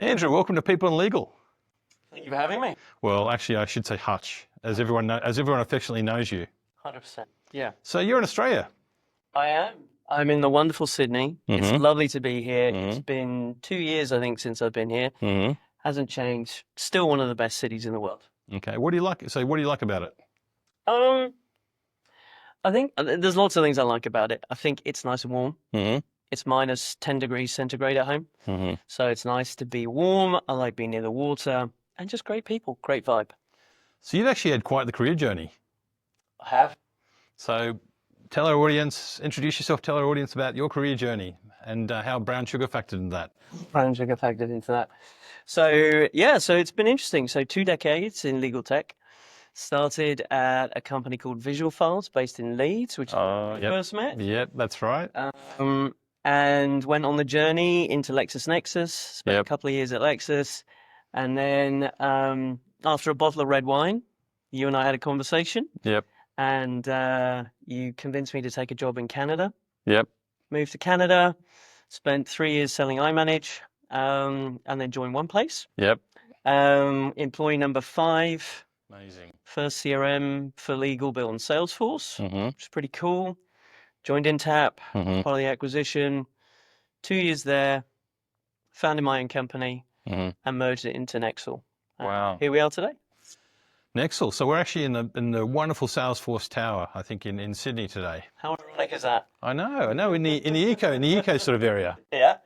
Andrew, welcome to People in Legal. Thank you for having me. Well, actually, I should say Hutch, as everyone affectionately knows you. 100%. Yeah, So you're in Australia. I am. I'm in the wonderful Sydney. It's lovely to be here. It's been 2 years, I think, since I've been here. Hasn't changed. Still one of the best cities in the world. Okay. What do you like? So what do you like about it? I think there's lots of things I like about it. I think it's nice and warm. It's minus 10 degrees centigrade at home. So it's nice to be warm. I like being near the water and just great people, great vibe. So you've actually had quite the career journey. I have. So tell our audience, introduce yourself, tell our audience about your career journey and how brown sugar factored into that. Brown sugar factored into that. So it's been interesting. So 2 decades in legal tech. Started at a company called Visual Files based in Leeds, which is where we first met. Yep, that's right. And went on the journey into LexisNexis, spent a couple of years at Lexis. And then after a bottle of red wine, you and I had a conversation. Yep. And you convinced me to take a job in Canada. Yep. Moved to Canada, spent 3 years selling iManage, and then joined OnePlace. Yep. Employee number 5. Amazing. First CRM for legal built on Salesforce, which is pretty cool. Joined Intap, part of the acquisition. 2 years there, founded my own company, and merged it into Nexl. Wow. Here we are today. Nexl. So we're actually in the wonderful Salesforce Tower, I think, in Sydney today. How ironic is that? I know, in the eco sort of area. Yeah.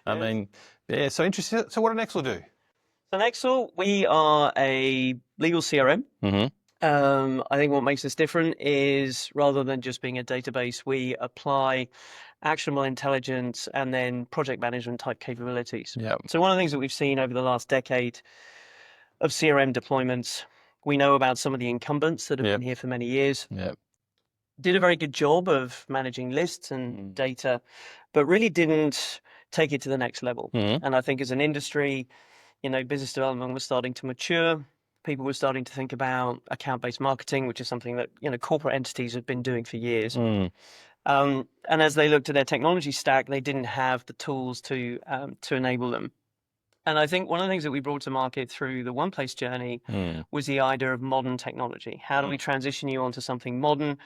I mean, yeah. So interesting. So what does Nexl do? So Nexl, we are a legal CRM. I think what makes us different is rather than just being a database, we apply actionable intelligence and then project management type capabilities. Yep. So one of the things that we've seen over the last decade of CRM deployments, we know about some of the incumbents that have been here for many years. Yep. Did a very good job of managing lists and data, but really didn't take it to the next level. And I think as an industry, business development was starting to mature. People were starting to think about account-based marketing, which is something that, corporate entities have been doing for years. And as they looked at their technology stack, they didn't have the tools to enable them. And I think one of the things that we brought to market through the OnePlace journey was the idea of modern technology. How do we transition you onto something modern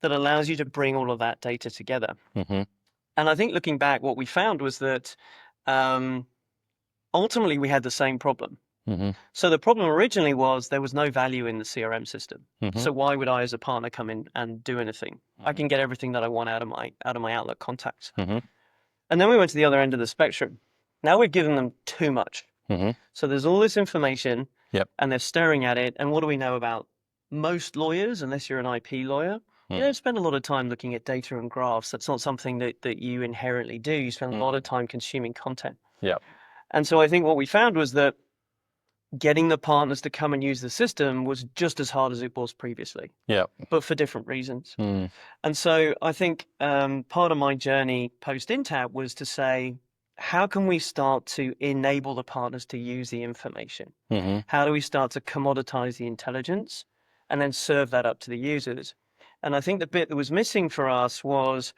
that allows you to bring all of that data together? And I think looking back, what we found was that ultimately we had the same problem. So the problem originally was there was no value in the CRM system. So why would I as a partner come in and do anything? I can get everything that I want out of my Outlook contacts. And then we went to the other end of the spectrum. Now we've given them too much. So there's all this information and they're staring at it. And what do we know about most lawyers, unless you're an IP lawyer? You don't spend a lot of time looking at data and graphs. That's not something that you inherently do. You spend a lot of time consuming content. And so I think what we found was that getting the partners to come and use the system was just as hard as it was previously, but for different reasons. And so I think part of my journey post-Intap was to say, how can we start to enable the partners to use the information? How do we start to commoditize the intelligence and then serve that up to the users? And I think the bit that was missing for us was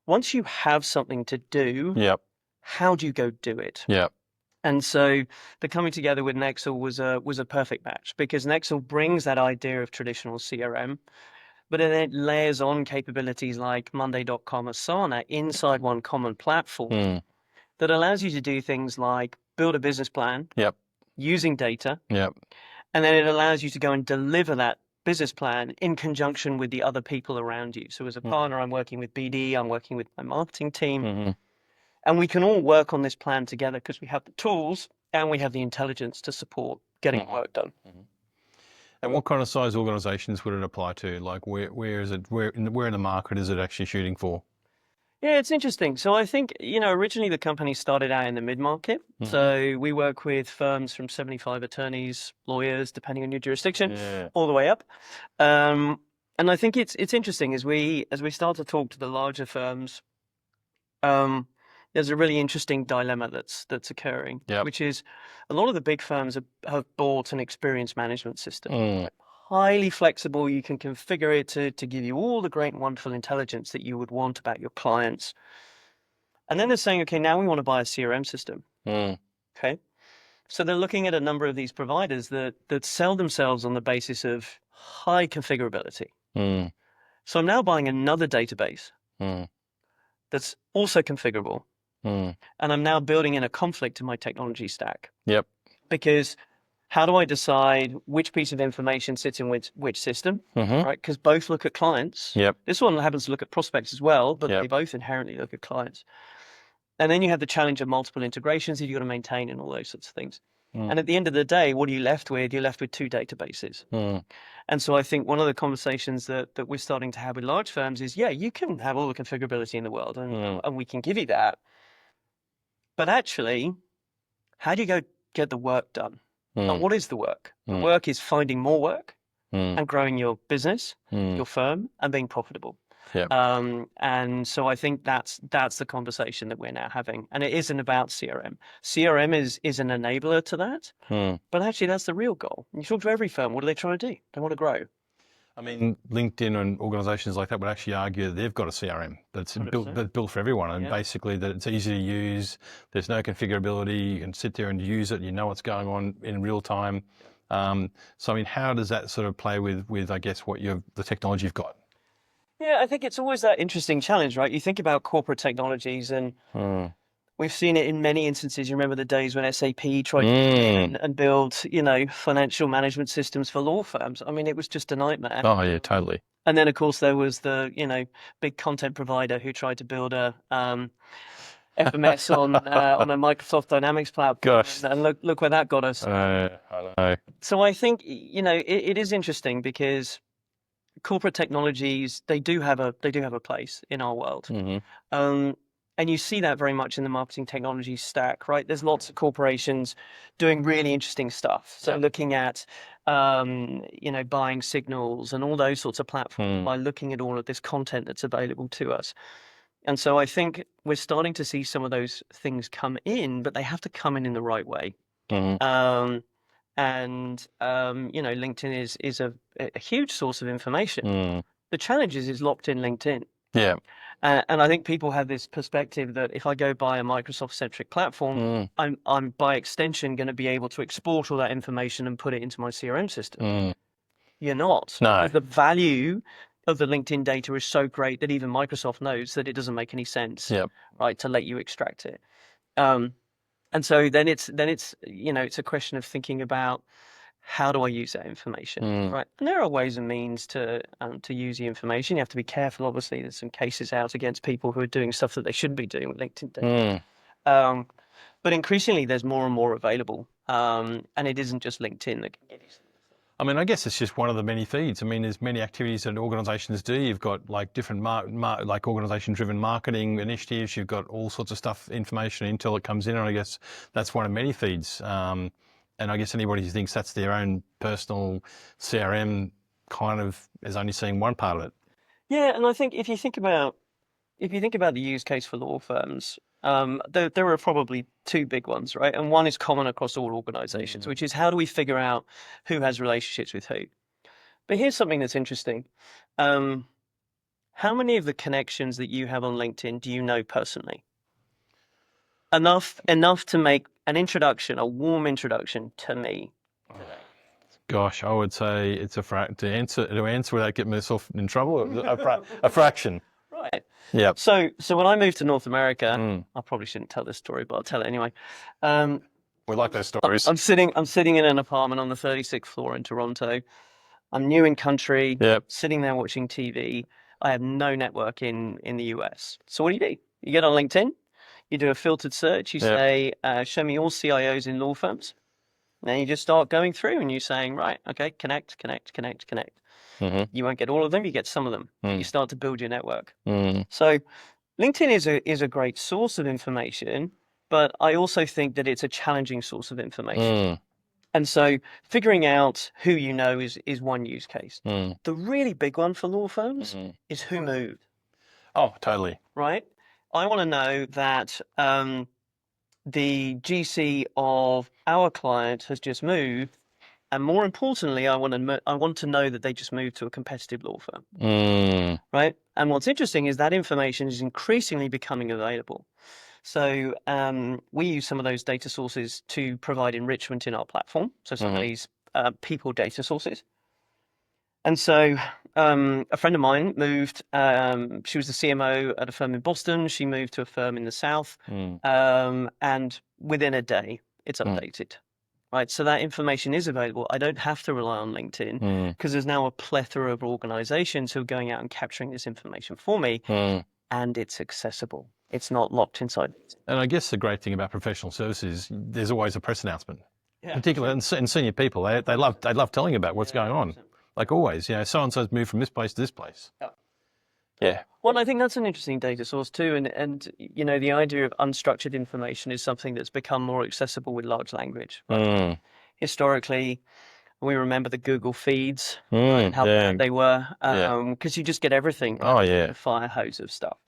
once you have something to do, how do you go do it? And so the coming together with Nexl was a perfect match because Nexl brings that idea of traditional CRM, but then it layers on capabilities like Monday.com, Asana inside one common platform that allows you to do things like build a business plan using data. And then it allows you to go and deliver that business plan in conjunction with the other people around you. So as a partner, I'm working with BD, I'm working with my marketing team. And we can all work on this plan together because we have the tools and we have the intelligence to support getting work done. And what kind of size organizations would it apply to? Like where is it, where in the market is it actually shooting for? Yeah, it's interesting. So I think, originally the company started out in the mid-market. So we work with firms from 75 attorneys, lawyers, depending on your jurisdiction, all the way up. And I think it's interesting as we start to talk to the larger firms, there's a really interesting dilemma that's occurring, which is a lot of the big firms have bought an experience management system. Highly flexible, you can configure it to give you all the great and wonderful intelligence that you would want about your clients. And then they're saying, okay, now we want to buy a CRM system. Okay. So they're looking at a number of these providers that sell themselves on the basis of high configurability. So I'm now buying another database that's also configurable. And I'm now building in a conflict in my technology stack. Yep. Because how do I decide which piece of information sits in which system, right? Because both look at clients. Yep. This one happens to look at prospects as well, but Yep. they both inherently look at clients. And then you have the challenge of multiple integrations that you've got to maintain and all those sorts of things. And at the end of the day, what are you left with? You're left with two databases. And so I think one of the conversations that we're starting to have with large firms is, yeah, you can have all the configurability in the world and we can give you that. But actually, how do you go get the work done? And what is the work? The work is finding more work and growing your business, your firm, and being profitable. Yep. And so I think that's the conversation that we're now having. And it isn't about CRM. CRM is an enabler to that. But actually, that's the real goal. You talk to every firm, what are they trying to do? They want to grow. I mean, LinkedIn and organisations like that would actually argue that they've got a CRM that's built for everyone, and basically that it's easy to use. There's no configurability. You can sit there and use it. You know what's going on in real time. So I mean, how does that sort of play with I guess the technology you've got? Yeah, I think it's always that interesting challenge, right? You think about corporate technologies, and we've seen it in many instances. You remember the days when SAP tried to come in and build, financial management systems for law firms. I mean, it was just a nightmare. Oh yeah, totally. And then, of course, there was the, big content provider who tried to build a FMS on a Microsoft Dynamics platform. Gosh. And look where that got us. I know. So I think, it is interesting because corporate technologies, they do have a place in our world. And you see that very much in the marketing technology stack, right? There's lots of corporations doing really interesting stuff. So looking at, buying signals and all those sorts of platforms by looking at all of this content that's available to us. And so I think we're starting to see some of those things come in, but they have to come in the right way. LinkedIn is a huge source of information. The challenge is locked in LinkedIn. Yeah. And I think people have this perspective that if I go buy a Microsoft-centric platform, I'm by extension going to be able to export all that information and put it into my CRM system. You're not. No. The value of the LinkedIn data is so great that even Microsoft knows that it doesn't make any sense, right, to let you extract it. And so then it's it's a question of thinking about how do I use that information, right? And there are ways and means to use the information. You have to be careful. Obviously, there's some cases out against people who are doing stuff that they shouldn't be doing with LinkedIn data. But increasingly, there's more and more available, and it isn't just LinkedIn that can get you. I mean, I guess it's just one of the many feeds. I mean, there's many activities that organisations do. You've got like different like organisation-driven marketing initiatives. You've got all sorts of stuff, information, until it comes in, and I guess that's one of many feeds. And I guess anybody who thinks that's their own personal CRM kind of is only seeing one part of it. Yeah, and I think if you think about the use case for law firms, there are probably two big ones, right? And one is common across all organizations, which is how do we figure out who has relationships with who? But here's something that's interesting. How many of the connections that you have on LinkedIn do you know personally? Enough to make an introduction, a warm introduction to me today. Gosh, I would say it's to answer without getting myself in trouble, a fraction. Right. Yeah. So when I moved to North America, I probably shouldn't tell this story, but I'll tell it anyway. We like those stories. I'm sitting in an apartment on the 36th floor in Toronto. I'm new in country. Sitting there watching TV. I have no network in the US. So what do? You get on LinkedIn. You do a filtered search. You say, show me all CIOs in law firms. Then you just start going through and you're saying, right, okay, connect. You won't get all of them, you get some of them. You start to build your network. So LinkedIn is a great source of information, but I also think that it's a challenging source of information. And so figuring out who you know is one use case. The really big one for law firms is who moved. Oh, totally. Right? I want to know that the GC of our client has just moved, and more importantly, I want to know that they just moved to a competitive law firm, right? And what's interesting is that information is increasingly becoming available. So we use some of those data sources to provide enrichment in our platform. So some of these people data sources. And so a friend of mine moved, she was the CMO at a firm in Boston. She moved to a firm in the South. And within a day, it's updated. Right. So that information is available. I don't have to rely on LinkedIn because there's now a plethora of organizations who are going out and capturing this information for me, and it's accessible. It's not locked inside. And I guess the great thing about professional services, there's always a press announcement. Particularly in senior people, they love telling about what's going on. 100%. Like always, so-and-so's moved from this place to this place. Yeah. Well, I think that's an interesting data source too. And the idea of unstructured information is something that's become more accessible with large language. Right? Historically, we remember the Google feeds, and how bad they were, because you just get everything. A fire hose of stuff.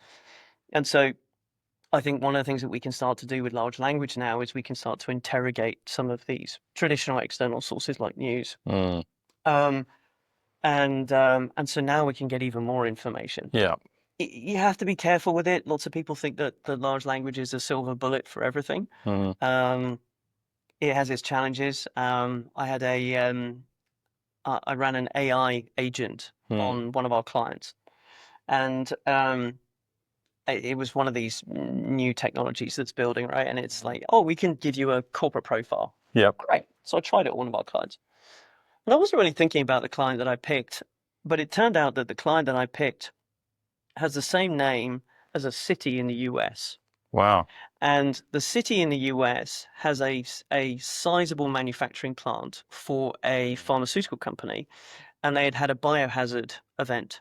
And so I think one of the things that we can start to do with large language now is we can start to interrogate some of these traditional external sources like news. And so now we can get even more information. Yeah. You have to be careful with it. Lots of people think that the large language is a silver bullet for everything. It has its challenges. I ran an AI agent on one of our clients, and it was one of these new technologies that's building, right? And it's like, oh, we can give you a corporate profile. Yeah. Great. So I tried it on one of our clients. And I wasn't really thinking about the client that I picked, but it turned out that the client that I picked has the same name as a city in the US. Wow. And the city in the US has a sizable manufacturing plant for a pharmaceutical company, and they had a biohazard event.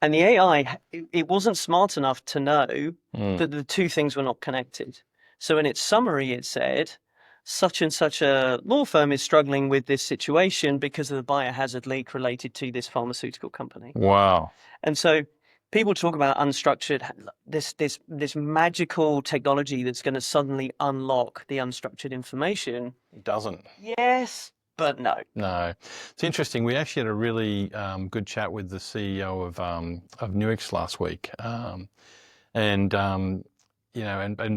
And the AI, it wasn't smart enough to know that the two things were not connected. So in its summary, it said, such and such a law firm is struggling with this situation because of the biohazard leak related to this pharmaceutical company. Wow. And so people talk about unstructured, this magical technology that's going to suddenly unlock the unstructured information. It doesn't. Yes, but no. No. It's interesting. We actually had a really good chat with the CEO of Nexl last week. And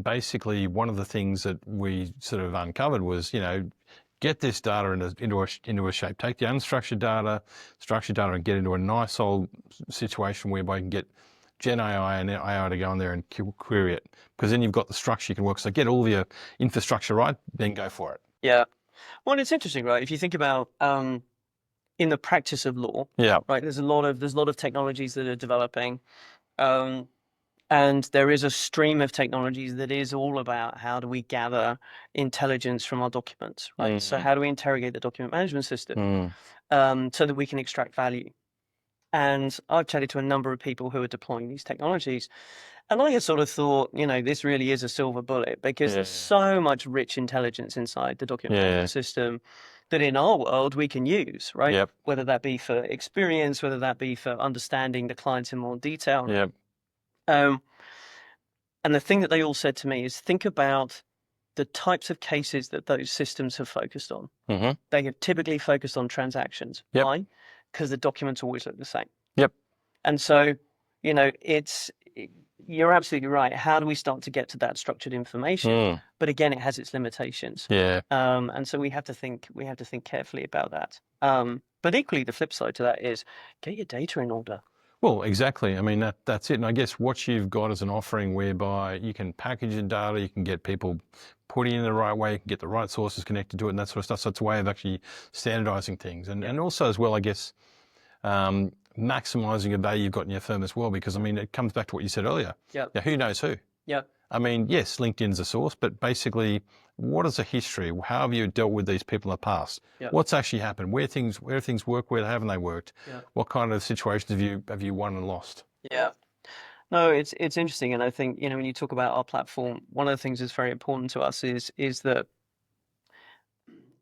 basically one of the things that we sort of uncovered was, get this data into a shape. Take the unstructured data, structured data, and get into a nice old situation whereby you can get Gen AI and AI to go in there and query it. Because then you've got the structure you can work. So get all of your infrastructure right, then go for it. Yeah. Well, it's interesting, right? If you think about in the practice of law, right, there's a lot of technologies that are developing. And there is a stream of technologies that is all about how do we gather intelligence from our documents, right? So how do we interrogate the document management system so that we can extract value? And I've chatted to a number of people who are deploying these technologies. And I had sort of thought, this really is a silver bullet because there's so much rich intelligence inside the document management system that in our world we can use, right? Yep. Whether that be for experience, whether that be for understanding the clients in more detail. Yep. And the thing that they all said to me is think about the types of cases that those systems have focused on. They have typically focused on transactions. Yep. Why? Because the documents always look the same. Yep. And so, you're absolutely right. How do we start to get to that structured information? But again, it has its limitations. Yeah. And so we have to think carefully about that. But equally, the flip side to that is get your data in order. Well, exactly. I mean, that's it. And I guess what you've got is an offering whereby you can package the data, you can get people putting it in the right way, you can get the right sources connected to it and that sort of stuff. So it's a way of actually standardizing things. And also as well, I guess, maximizing the value you've got in your firm as well, because I mean, it comes back to what you said earlier. Yeah. Now, who knows who? Yeah. I mean, yes, LinkedIn's a source, but basically, what is the history? How have you dealt with these people in the past? Yeah. What's actually happened? Where things work? Where haven't they worked? Yeah. What kind of situations have you won and lost? Yeah. No, it's interesting, and I think when you talk about our platform, one of the things that's very important to us is that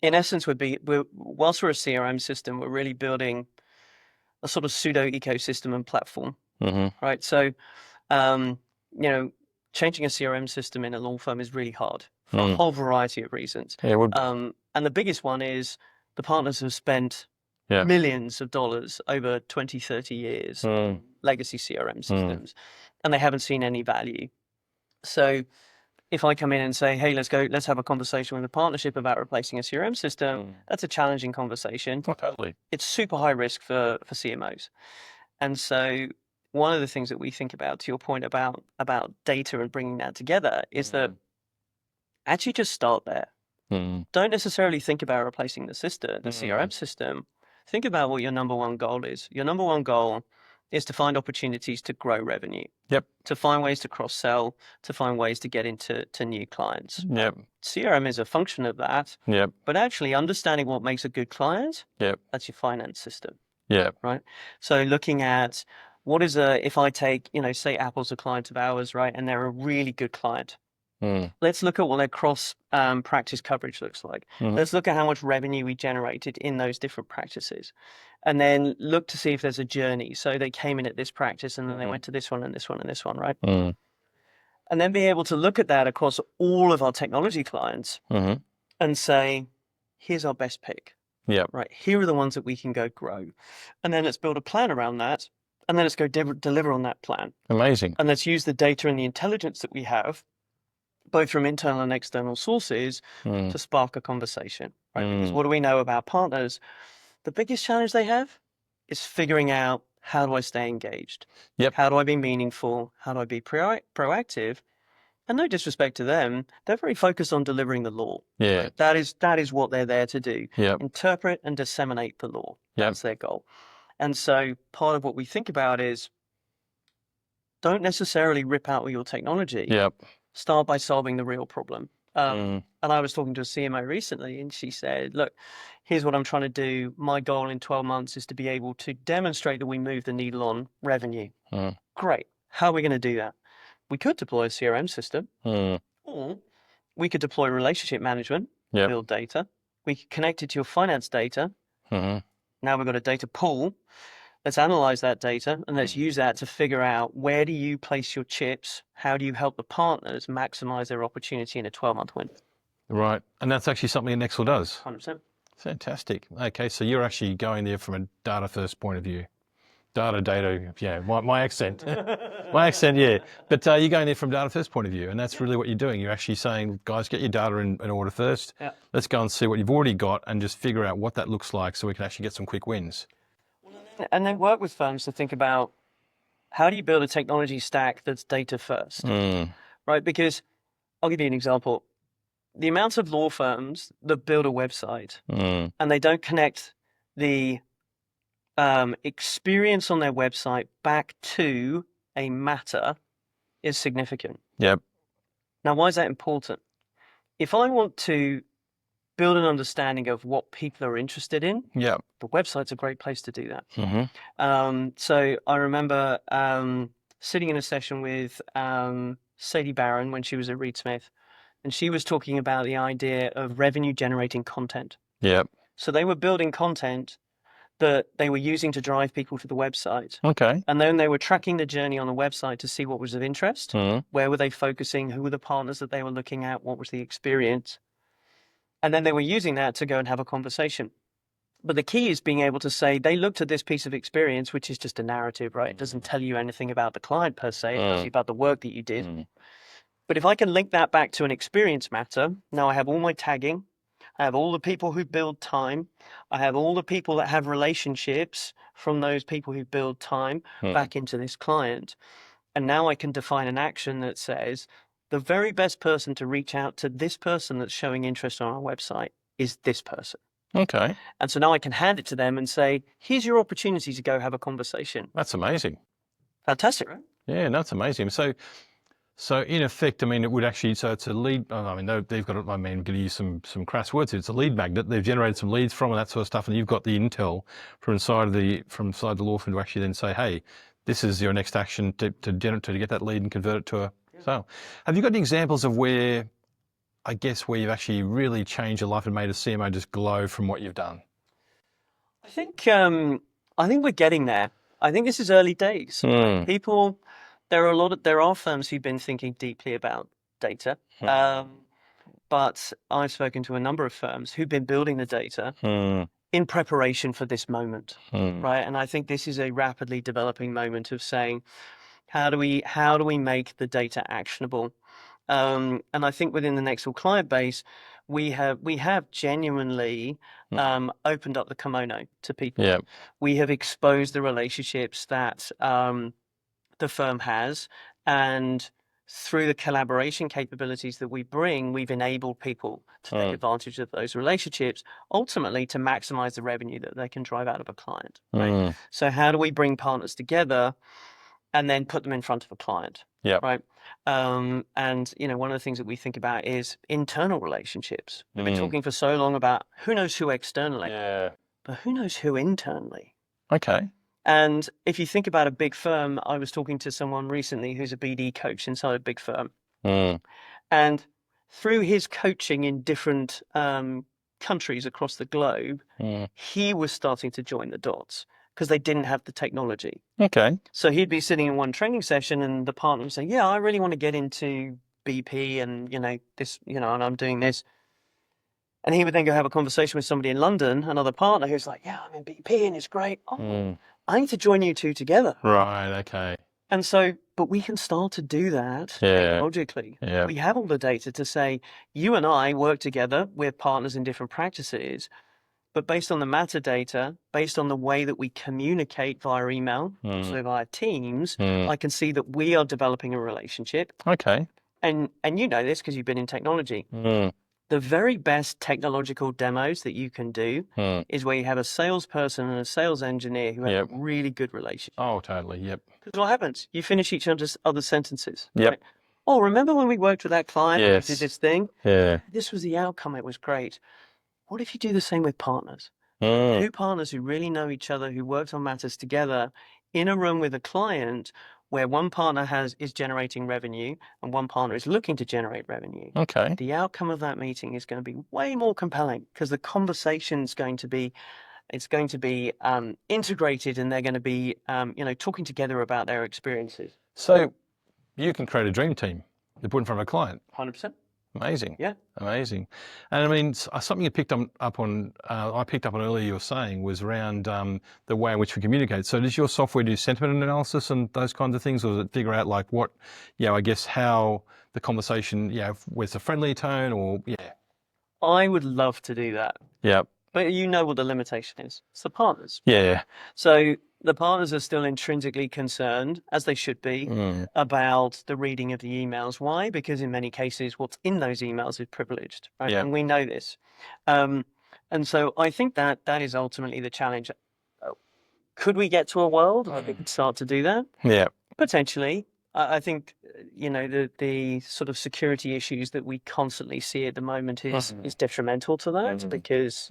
in essence whilst we're a CRM system, we're really building a sort of pseudo ecosystem and platform, right? So, changing a CRM system in a law firm is really hard for a whole variety of reasons. Yeah, and the biggest one is the partners have spent millions of dollars over 20, 30 years on legacy CRM systems, and they haven't seen any value. So if I come in and say, hey, let's have a conversation with a partnership about replacing a CRM system, that's a challenging conversation. Oh, totally. It's super high risk for CMOs. And so one of the things that we think about, to your point about data and bringing that together, is that actually just start there. Don't necessarily think about replacing the CRM system. Think about what your number one goal is. Your number one goal is to find opportunities to grow revenue. Yep. To find ways to cross-sell, to find ways to get into new clients. Yep. CRM is a function of that. Yep. But actually understanding what makes a good client, Yep. that's your finance system. Yeah. Right. So looking at what is if I take, say Apple's a client of ours, right, and they're a really good client. Let's look at what their cross practice coverage looks like. Let's look at how much revenue we generated in those different practices, and then look to see if there's a journey. So they came in at this practice, and then they went to this one and this one and this one, right? And then be able to look at that across all of our technology clients and say, here's our best pick. Yeah. Right. Here are the ones that we can go grow, and then let's build a plan around that, and then let's go deliver on that plan. Amazing. And let's use the data and the intelligence that we have, both from internal and external sources, to spark a conversation. Right. Because what do we know about partners? The biggest challenge they have is figuring out, how do I stay engaged? Yep. How do I be meaningful? How do I be proactive? And no disrespect to them, they're very focused on delivering the law. Yeah. Right? That is what they're there to do. Yep. Interpret and disseminate the law. Yep. That's their goal. And so part of what we think about is, don't necessarily rip out all your technology. Yep. Start by solving the real problem. And I was talking to a CMO recently, and she said, look, here's what I'm trying to do. My goal in 12 months is to be able to demonstrate that we move the needle on revenue. Great. How are we going to do that? We could deploy a CRM system, or we could deploy relationship management, build data. We could connect it to your finance data. Now we've got a data pool. Let's analyze that data, and let's use that to figure out, where do you place your chips? How do you help the partners maximize their opportunity in a 12-month window? Right. And that's actually something that Nexl does. 100%. Fantastic. Okay, so you're actually going there from a data-first point of view. Data, yeah, my accent. My accent, yeah. But you're going there from data-first point of view, and that's really what you're doing. You're actually saying, guys, get your data in order first. Yeah. Let's go and see what you've already got and just figure out what that looks like, so we can actually get some quick wins. And then work with firms to think about, how do you build a technology stack that's data first? Right? Because I'll give you an example. The amount of law firms that build a website and they don't connect the experience on their website back to a matter is significant. Yep. Now, why is that important? If I want to build an understanding of what people are interested in, the website's a great place to do that. So I remember sitting in a session with Sadie Barron when she was at Reed Smith, and she was talking about the idea of revenue generating content. Yep. So they were building content that they were using to drive people to the website. Okay. And then they were tracking the journey on the website to see what was of interest. Where were they focusing? Who were the partners that they were looking at? What was the experience? And then they were using that to go and have a conversation. But the key is being able to say, they looked at this piece of experience, which is just a narrative, right? It doesn't tell you anything about the client per se. It tells you about the work that you did. But if I can link that back to an experience matter, now I have all my tagging. I have all the people who build time. I have all the people that have relationships from those people who build time back into this client. And now I can define an action that says, the very best person to reach out to this person that's showing interest on our website is this person. Okay. And so now I can hand it to them and say, here's your opportunity to go have a conversation. That's amazing. Fantastic, right? Yeah, that's amazing. So in effect, I mean, it would actually, so it's a lead, I mean, they've got, I mean, I'm going to use some crass words here. It's a lead magnet. They've generated some leads from and that sort of stuff. And you've got the intel from inside the law firm to actually then say, hey, this is your next action to get that lead and convert it to a sale. Have you got any examples of where you've actually really changed your life and made a CMO just glow from what you've done? I think we're getting there. I think this is early days. People, there are firms who've been thinking deeply about data, but I've spoken to a number of firms who've been building the data in preparation for this moment, right? And I think this is a rapidly developing moment of saying, how do we make the data actionable? And I think within the Nexl client base, we have genuinely opened up the kimono to people. Yeah. We have exposed the relationships that the firm has, and through the collaboration capabilities that we bring, we've enabled people to take advantage of those relationships, ultimately to maximize the revenue that they can drive out of a client. Right? So how do we bring partners together and then put them in front of a client? Yeah. Right. And one of the things that we think about is internal relationships. We've been talking for so long about who knows who externally, but who knows who internally. Okay. And if you think about a big firm, I was talking to someone recently who's a BD coach inside a big firm. And through his coaching in different countries across the globe, he was starting to join the dots because they didn't have the technology. Okay. So he'd be sitting in one training session and the partner would say, yeah, I really want to get into BP and, this, and I'm doing this. And he would then go have a conversation with somebody in London, another partner who's like, yeah, I'm in BP and it's great. Oh, I need to join you two together. Right. Okay. And so, but we can start to do that technologically. Yeah. We have all the data to say, you and I work together, we're partners in different practices, but based on the metadata, based on the way that we communicate via email, so via Teams, I can see that we are developing a relationship. Okay. And you know this because you've been in technology. The very best technological demos that you can do is where you have a salesperson and a sales engineer who have a really good relationship. Oh, totally. Yep. Because what happens? You finish each other's sentences. Yep. Right? Oh, remember when we worked with that client? Yes. We did this thing? Yeah. This was the outcome. It was great. What if you do the same with partners? Two partners who really know each other, who worked on matters together in a room with a client where one partner is generating revenue and one partner is looking to generate revenue. Okay. The outcome of that meeting is going to be way more compelling because the conversation's going to be integrated and they're going to be talking together about their experiences. So you can create a dream team to put in front of a client. 100%. Amazing. Yeah. Amazing. And I mean, something you picked up on, I picked up on earlier you were saying was around the way in which we communicate. So does your software do sentiment analysis and those kinds of things, or does it figure out like what, I guess how the conversation, with a friendly tone or, I would love to do that. Yeah. But you know what the limitation is. It's the partners. Yeah. So the partners are still intrinsically concerned, as they should be, about the reading of the emails. Why? Because in many cases, what's in those emails is privileged, right? Yeah. And we know this. And so I think that is ultimately the challenge. Could we get to a world where we could start to do that? Yeah. Potentially. I think, the sort of security issues that we constantly see at the moment is detrimental to that because,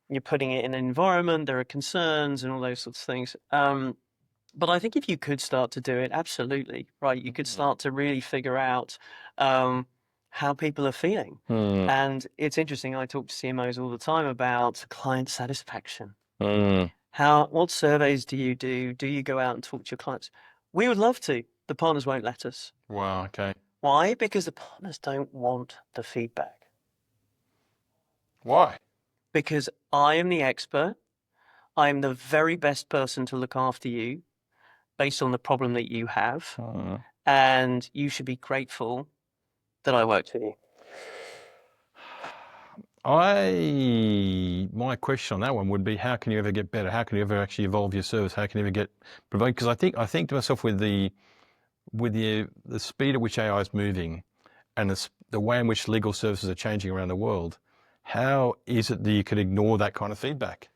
you're putting it in an environment, there are concerns and all those sorts of things. But I think if you could start to do it, absolutely, right? You could start to really figure out how people are feeling. And it's interesting, I talk to CMOs all the time about client satisfaction. What surveys do you do? Do you go out and talk to your clients? We would love to. The partners won't let us. Wow. Okay. Why? Because the partners don't want the feedback. Why? Because I am the expert. I am the very best person to look after you based on the problem that you have. And you should be grateful that I worked with you. My question on that one would be, how can you ever get better? How can you ever actually evolve your service? How can you ever get provoked? Because I think to myself with the speed at which AI is moving and the way in which legal services are changing around the world, how is it that you could ignore that kind of feedback?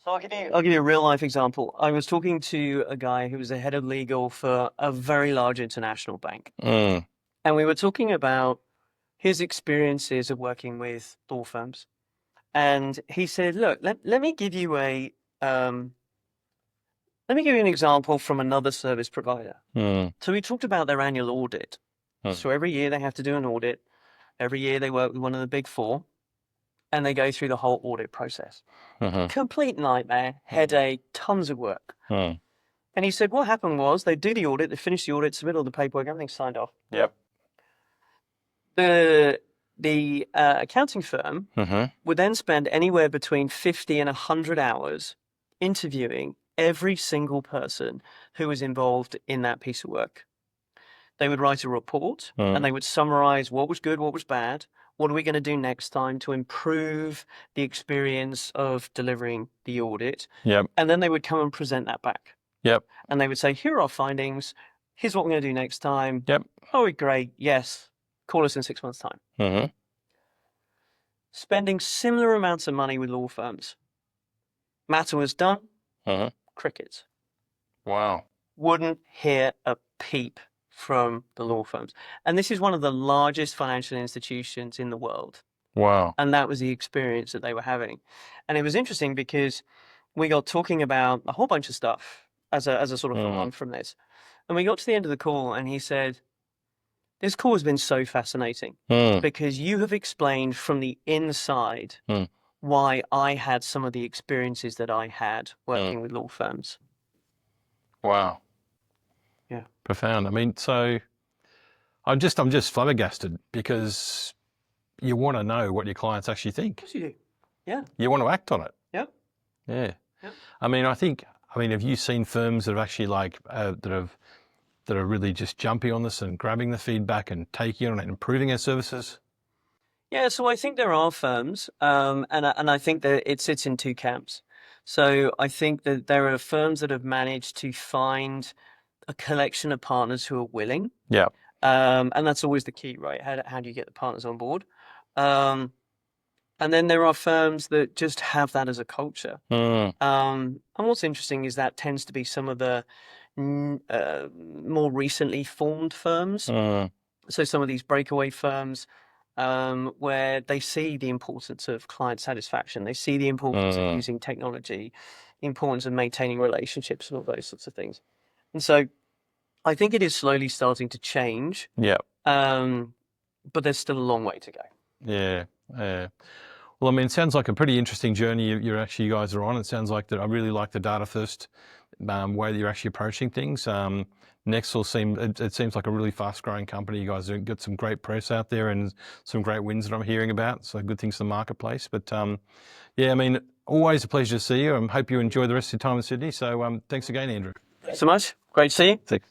So I'll give you a real life example. I was talking to a guy who was the head of legal for a very large international bank. And we were talking about his experiences of working with law firms. And he said, look, let me give you an example from another service provider. So we talked about their annual audit. So every year they have to do an audit. Every year they work with one of the big four and they go through the whole audit process. Complete nightmare, headache, tons of work. And he said, what happened was they do the audit, they finish the audit, submit all the paperwork, everything's signed off. Yep. The accounting firm would then spend anywhere between 50 and 100 hours interviewing every single person who was involved in that piece of work. They would write a report and they would summarize what was good, what was bad. What are we going to do next time to improve the experience of delivering the audit? Yep. And then they would come and present that back. Yep. And they would say, here are our findings. Here's what we're going to do next time. Yep. Oh, great. Yes. Call us in 6 months' time. Spending similar amounts of money with law firms. Matter was done. Crickets. Wow. Wouldn't hear a peep from the law firms. And this is one of the largest financial institutions in the world. Wow. And that was the experience that they were having. And it was interesting because we got talking about a whole bunch of stuff as a sort of follow-on from this. And we got to the end of the call and he said, this call has been so fascinating because you have explained from the inside why I had some of the experiences that I had working with law firms. Wow. Yeah. Profound. I mean, so I'm just flabbergasted because you want to know what your clients actually think. Of course you do. Yeah. You want to act on it. Yep. Yeah. Yep. I mean, have you seen firms that have actually that are really just jumping on this and grabbing the feedback and taking it on it and improving their services? Yeah, so I think there are firms, and I think that it sits in two camps. So I think that there are firms that have managed to find a collection of partners who are willing. Yeah. And that's always the key, right? How do you get the partners on board? And then there are firms that just have that as a culture. And what's interesting is that tends to be some of the more recently formed firms. So some of these breakaway firms where they see the importance of client satisfaction. They see the importance of using technology, the importance of maintaining relationships and all those sorts of things. And so I think it is slowly starting to change. Yeah. But there's still a long way to go. Yeah. Yeah. Well, I mean, it sounds like a pretty interesting journey you guys are on. It sounds like that. I really like the data first way that you're actually approaching things. Nexl it seems like a really fast growing company. You guys have got some great press out there and some great wins that I'm hearing about. So good things for the marketplace. But yeah, I mean, always a pleasure to see you. I hope you enjoy the rest of your time in Sydney. So thanks again, Andrew. Thanks so much. Great to see you. Thanks.